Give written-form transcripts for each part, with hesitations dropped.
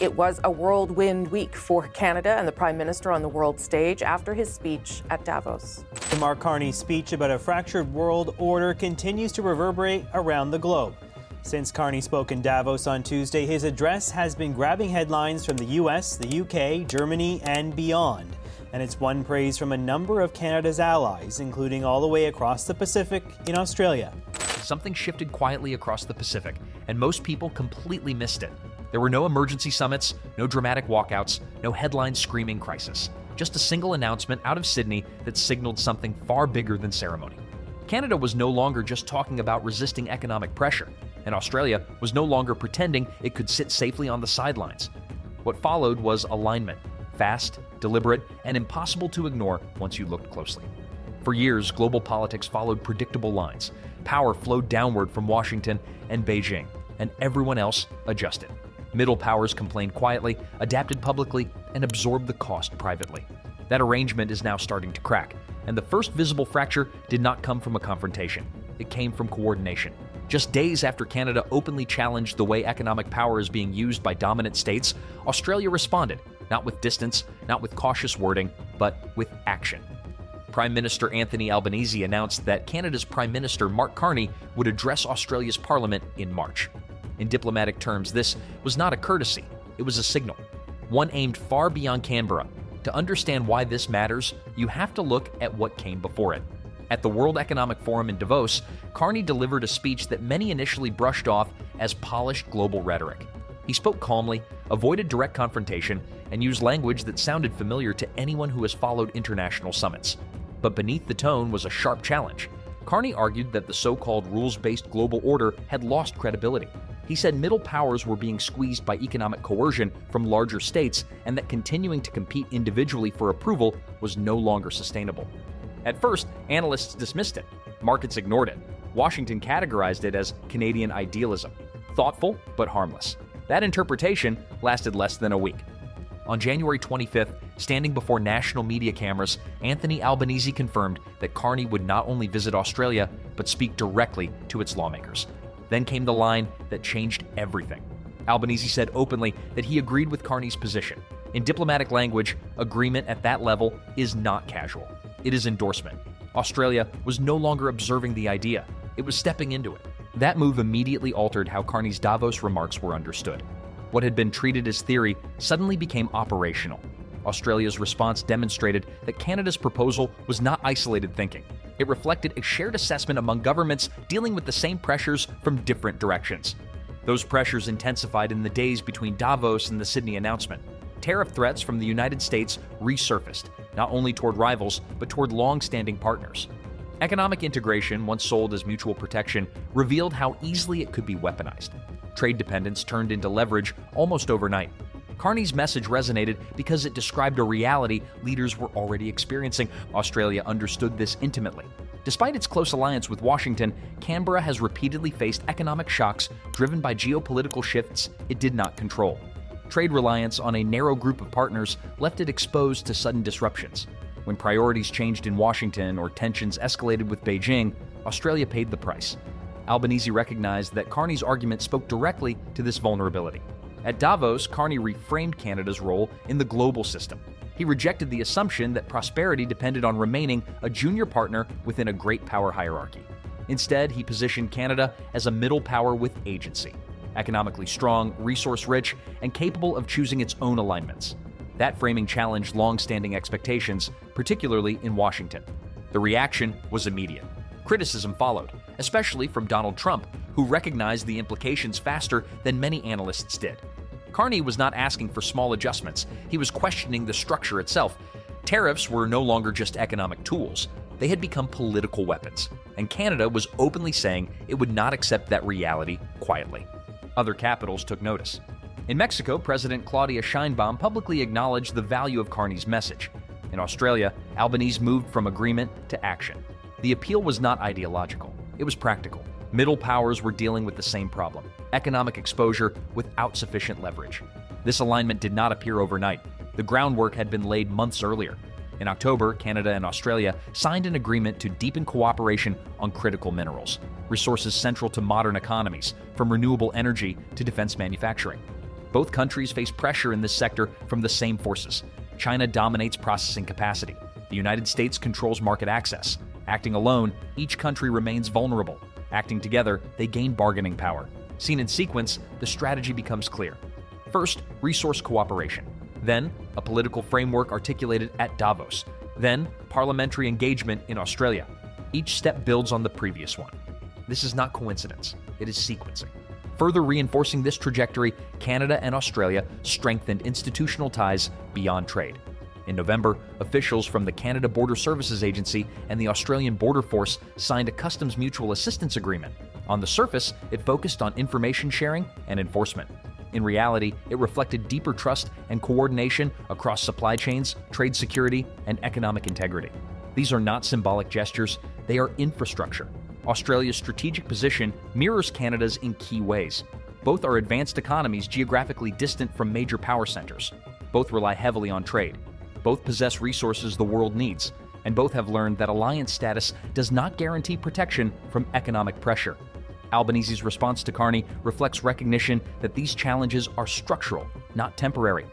It was a whirlwind week for Canada and the Prime Minister on the world stage after his speech at Davos. Mark Carney's speech about a fractured world order continues to reverberate around the globe. Since Carney spoke in Davos on Tuesday, his address has been grabbing headlines from the US, the UK, Germany, and beyond. And it's won praise from a number of Canada's allies, including all the way across the Pacific in Australia. Something shifted quietly across the Pacific, and most people completely missed it. There were no emergency summits, no dramatic walkouts, no headlines screaming crisis. Just a single announcement out of Sydney that signaled something far bigger than ceremony. Canada was no longer just talking about resisting economic pressure, and Australia was no longer pretending it could sit safely on the sidelines. What followed was alignment, fast, deliberate, and impossible to ignore once you looked closely. For years, global politics followed predictable lines. Power flowed downward from Washington and Beijing, and everyone else adjusted. Middle powers complained quietly, adapted publicly, and absorbed the cost privately. That arrangement is now starting to crack, and the first visible fracture did not come from a confrontation. It came from coordination. Just days after Canada openly challenged the way economic power is being used by dominant states, Australia responded, not with distance, not with cautious wording, but with action. Prime Minister Anthony Albanese announced that Canada's Prime Minister Mark Carney would address Australia's Parliament in March. In diplomatic terms, this was not a courtesy, it was a signal, one aimed far beyond Canberra. To understand why this matters, you have to look at what came before it. At the World Economic Forum in Davos, Carney delivered a speech that many initially brushed off as polished global rhetoric. He spoke calmly, avoided direct confrontation, and used language that sounded familiar to anyone who has followed international summits. But beneath the tone was a sharp challenge. Carney argued that the so-called rules-based global order had lost credibility. He said middle powers were being squeezed by economic coercion from larger states, and that continuing to compete individually for approval was no longer sustainable. At first, analysts dismissed it. Markets ignored it. Washington categorized it as Canadian idealism, thoughtful but harmless. That interpretation lasted less than a week. On January 25th, standing before national media cameras, Anthony Albanese confirmed that Carney would not only visit Australia, but speak directly to its lawmakers. Then came the line that changed everything. Albanese said openly that he agreed with Carney's position. In diplomatic language, agreement at that level is not casual. It is endorsement. Australia was no longer observing the idea. It was stepping into it. That move immediately altered how Carney's Davos remarks were understood. What had been treated as theory suddenly became operational. Australia's response demonstrated that Canada's proposal was not isolated thinking. It reflected a shared assessment among governments dealing with the same pressures from different directions. Those pressures intensified in the days between Davos and the Sydney announcement. Tariff threats from the United States resurfaced, not only toward rivals, but toward long-standing partners. Economic integration, once sold as mutual protection, revealed how easily it could be weaponized. Trade dependence turned into leverage almost overnight. Carney's message resonated because it described a reality leaders were already experiencing. Australia understood this intimately. Despite its close alliance with Washington, Canberra has repeatedly faced economic shocks driven by geopolitical shifts it did not control. Trade reliance on a narrow group of partners left it exposed to sudden disruptions. When priorities changed in Washington or tensions escalated with Beijing, Australia paid the price. Albanese recognized that Carney's argument spoke directly to this vulnerability. At Davos, Carney reframed Canada's role in the global system. He rejected the assumption that prosperity depended on remaining a junior partner within a great power hierarchy. Instead, he positioned Canada as a middle power with agency, economically strong, resource-rich, and capable of choosing its own alignments. That framing challenged long-standing expectations, particularly in Washington. The reaction was immediate. Criticism followed, especially from Donald Trump, who recognized the implications faster than many analysts did. Carney was not asking for small adjustments. He was questioning the structure itself. Tariffs were no longer just economic tools. They had become political weapons, and Canada was openly saying it would not accept that reality quietly. Other capitals took notice. In Mexico, President Claudia Sheinbaum publicly acknowledged the value of Carney's message. In Australia, Albanese moved from agreement to action. The appeal was not ideological. It was practical. Middle powers were dealing with the same problem: economic exposure without sufficient leverage. This alignment did not appear overnight. The groundwork had been laid months earlier. In October, Canada and Australia signed an agreement to deepen cooperation on critical minerals, resources central to modern economies, from renewable energy to defense manufacturing. Both countries face pressure in this sector from the same forces. China dominates processing capacity. The United States controls market access. Acting alone, each country remains vulnerable. Acting together, they gain bargaining power. Seen in sequence, the strategy becomes clear. First, resource cooperation. Then, a political framework articulated at Davos. Then, parliamentary engagement in Australia. Each step builds on the previous one. This is not coincidence, it is sequencing. Further reinforcing this trajectory, Canada and Australia strengthened institutional ties beyond trade. In November, officials from the Canada Border Services Agency and the Australian Border Force signed a customs mutual assistance agreement. On the surface, it focused on information sharing and enforcement. In reality, it reflected deeper trust and coordination across supply chains, trade security, and economic integrity. These are not symbolic gestures, they are infrastructure. Australia's strategic position mirrors Canada's in key ways. Both are advanced economies geographically distant from major power centers. Both rely heavily on trade. Both possess resources the world needs. And both have learned that alliance status does not guarantee protection from economic pressure. Albanese's response to Carney reflects recognition that these challenges are structural, not temporary.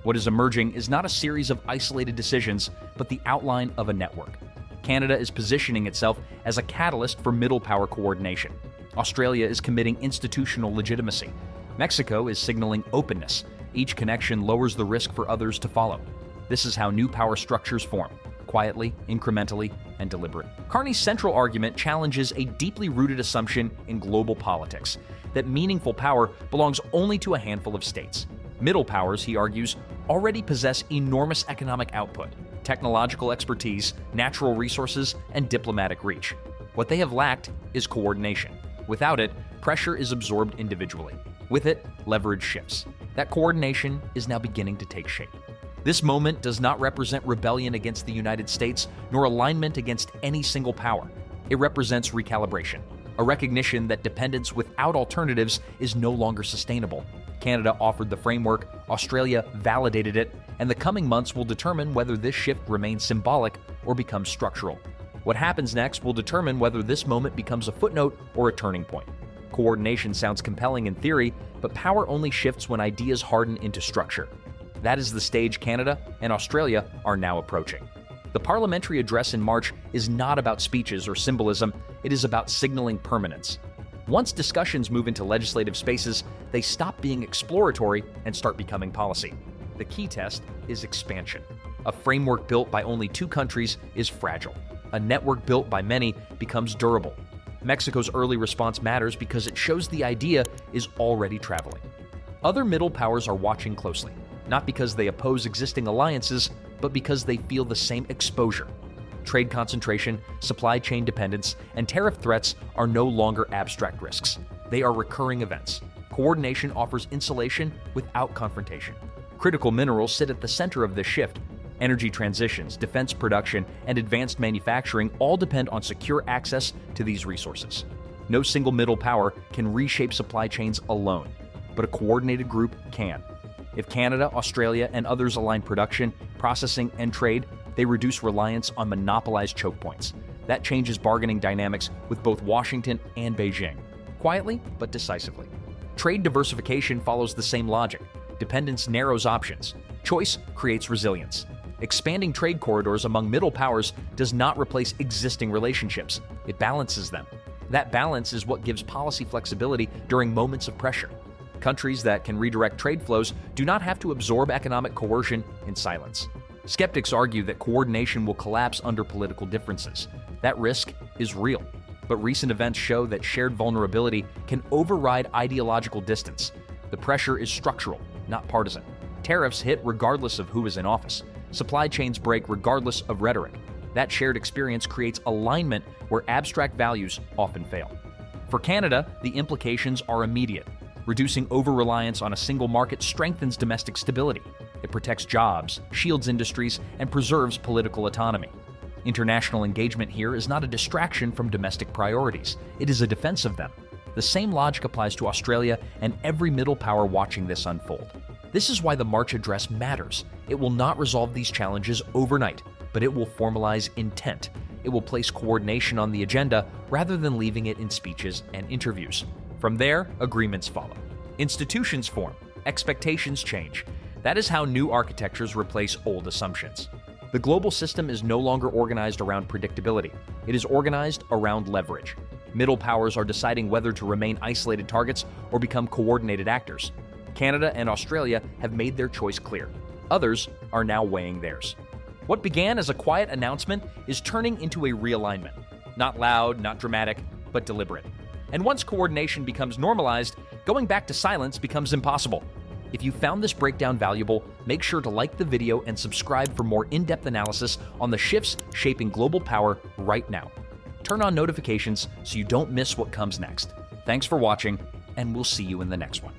What is emerging is not a series of isolated decisions, but the outline of a network. Canada is positioning itself as a catalyst for middle power coordination. Australia is committing institutional legitimacy. Mexico is signaling openness. Each connection lowers the risk for others to follow. This is how new power structures form, quietly, incrementally, and deliberate. Carney's central argument challenges a deeply rooted assumption in global politics, that meaningful power belongs only to a handful of states. Middle powers, he argues, already possess enormous economic output, technological expertise, natural resources, and diplomatic reach. What they have lacked is coordination. Without it, pressure is absorbed individually. With it, leverage shifts. That coordination is now beginning to take shape. This moment does not represent rebellion against the United States, nor alignment against any single power. It represents recalibration, a recognition that dependence without alternatives is no longer sustainable. Canada offered the framework, Australia validated it, and the coming months will determine whether this shift remains symbolic or becomes structural. What happens next will determine whether this moment becomes a footnote or a turning point. Coordination sounds compelling in theory, but power only shifts when ideas harden into structure. That is the stage Canada and Australia are now approaching. The parliamentary address in March is not about speeches or symbolism, it is about signaling permanence. Once discussions move into legislative spaces, they stop being exploratory and start becoming policy. The key test is expansion. A framework built by only two countries is fragile. A network built by many becomes durable. Mexico's early response matters because it shows the idea is already traveling. Other middle powers are watching closely, not because they oppose existing alliances, but because they feel the same exposure. Trade concentration, supply chain dependence, and tariff threats are no longer abstract risks. They are recurring events. Coordination offers insulation without confrontation. Critical minerals sit at the center of this shift. Energy transitions, defense production, and advanced manufacturing all depend on secure access to these resources. No single middle power can reshape supply chains alone, but a coordinated group can. If Canada, Australia, and others align production, processing, and trade, they reduce reliance on monopolized choke points. That changes bargaining dynamics with both Washington and Beijing, quietly but decisively. Trade diversification follows the same logic. Dependence narrows options. Choice creates resilience. Expanding trade corridors among middle powers does not replace existing relationships. It balances them. That balance is what gives policy flexibility during moments of pressure. Countries that can redirect trade flows do not have to absorb economic coercion in silence. Skeptics argue that coordination will collapse under political differences. That risk is real. But recent events show that shared vulnerability can override ideological distance. The pressure is structural, not partisan. Tariffs hit regardless of who is in office. Supply chains break regardless of rhetoric. That shared experience creates alignment where abstract values often fail. For Canada, the implications are immediate. Reducing over-reliance on a single market strengthens domestic stability. It protects jobs, shields industries, and preserves political autonomy. International engagement here is not a distraction from domestic priorities. It is a defense of them. The same logic applies to Australia and every middle power watching this unfold. This is why the March address matters. It will not resolve these challenges overnight, but it will formalize intent. It will place coordination on the agenda rather than leaving it in speeches and interviews. From there, agreements follow. Institutions form. expectations change. That is how new architectures replace old assumptions. The global system is no longer organized around predictability. It is organized around leverage. Middle powers are deciding whether to remain isolated targets or become coordinated actors. Canada and Australia have made their choice clear. Others are now weighing theirs. What began as a quiet announcement is turning into a realignment. Not loud, not dramatic, but deliberate. And once coordination becomes normalized, going back to silence becomes impossible. If you found this breakdown valuable, make sure to like the video and subscribe for more in-depth analysis on the shifts shaping global power right now. Turn on notifications so you don't miss what comes next. Thanks for watching, and we'll see you in the next one.